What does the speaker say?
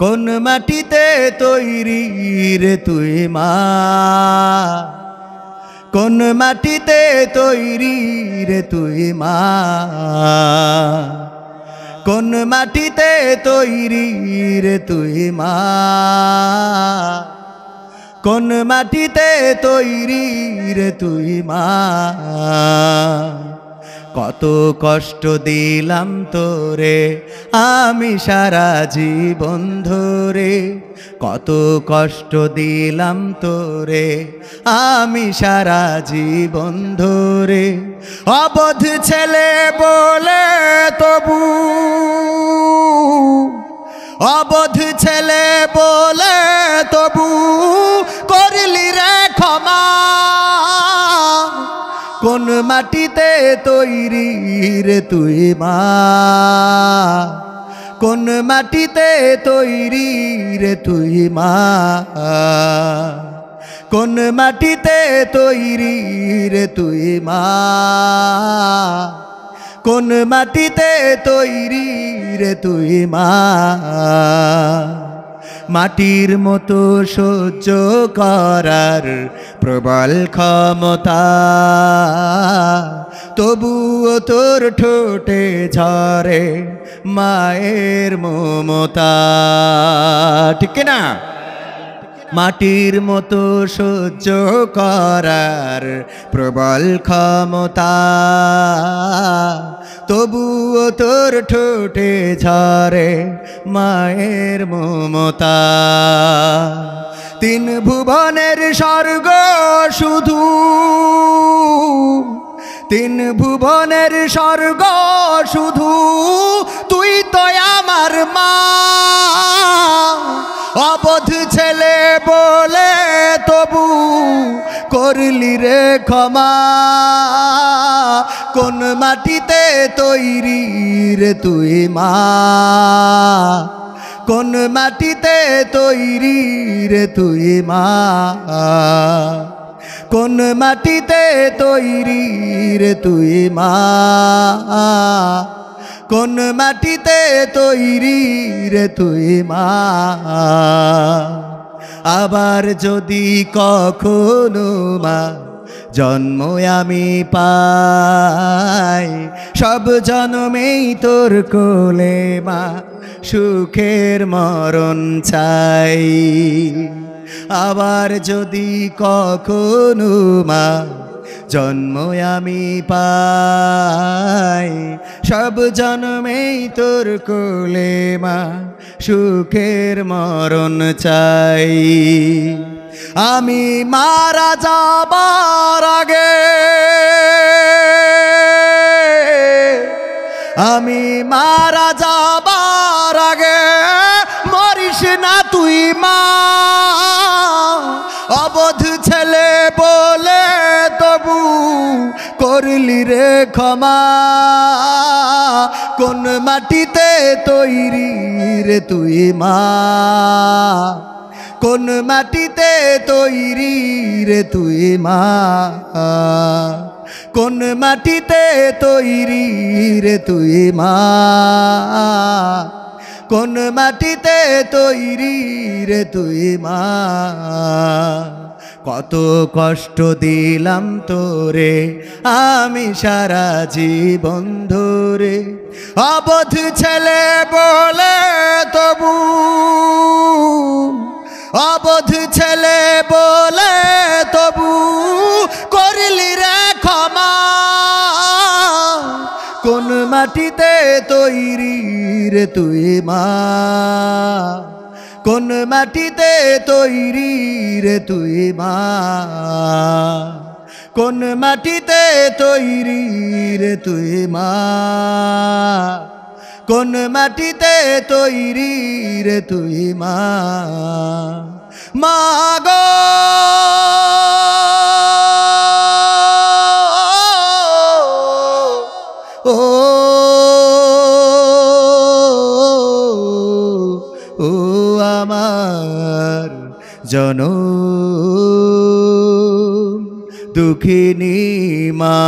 কোন মাটিতে তৈরি রে তুই মা, কোন মাটিতে তৈরি রে তুই মা, কোন মাটিতে তৈরি রে তুই মা, কোন মাটিতে তৈরি রে তুই মা। কত কষ্ট দিলাম তোরে আমি সারা জীবন ধরে, কত কষ্ট দিলাম তোরে আমি সারা জীবন ধরে। অবধ ছেলে বলে তবু, অবধ ছেলে বলে তবু করলি রে ক্ষমা। কোন মাটিতে তৈরি রে তুই মা, কোন মাটিতে তৈরি রে তুই মা, কোন মাটিতে তৈরি রে তুই মা, কোন মাটিতে তৈরি রে তুই মা। মাটির মতো সহ্য করার প্রবল ক্ষমতা, তবুও তোর ঠোঁটে ঝরে মায়ের মমতা, ঠিক না? মাটির মতো সহ্য করার প্রবল ক্ষমতা, তবুও তোর ঠোঁটে ঝরে মায়ের মমতা। তিন ভুবনের স্বর্গ শুধু, তিন ভুবনের স্বর্গ শুধু তুই তো আমার মা। অবধ ছেলে বলে তবু করলি রে ক্ষমা। কোন মাটিতে তৈরি রে তুই মা, কোন মাটিতে তৈরি রে তুই মা, কোন মাটিতে তৈরি রে তুই মা, কোন মাটিতে তৈরি রে তুই মা। আবার যদি কখনো মা জন্ম আমি পাই, সব জন্মেই তোর কোলে মা সুখের মরণ চাই। আবার যদি কখনো মা জন্ম আমি পাই, সব জন্মেই তোর কোলে মা সুখের মরণ চাই। আমি মারা যাবার আগে, আমি মারা যাবার আগে মরিস না তুই মা। অবধ ছেলে বলে তবু করলি রে ক্ষমা। কোন মাটিতে তৈরি রে তুই মা, কোন মাটিতে তৈরি রে তুই মা, কোন মাটিতে তৈরি রে তুই মা, কোন মাটিতে তৈরি রে তুই মা। কত কষ্ট দিলাম তোরে আমি সারা জীবন ধরে। অবধ ছেলে বলে তবু, অবধ ছেলে বলে তবু করলি রে ক্ষমা। কোন মাটিতে তৈরি রে তুই মা, কোন মাটিতে তৈরি রে তুই মা, কোন মাটিতে তৈরি রে তুই মা, কোন মাটিতে তৈরি রে তুই মা। মা গো ও ও আমার জনম দুঃখিনী মা।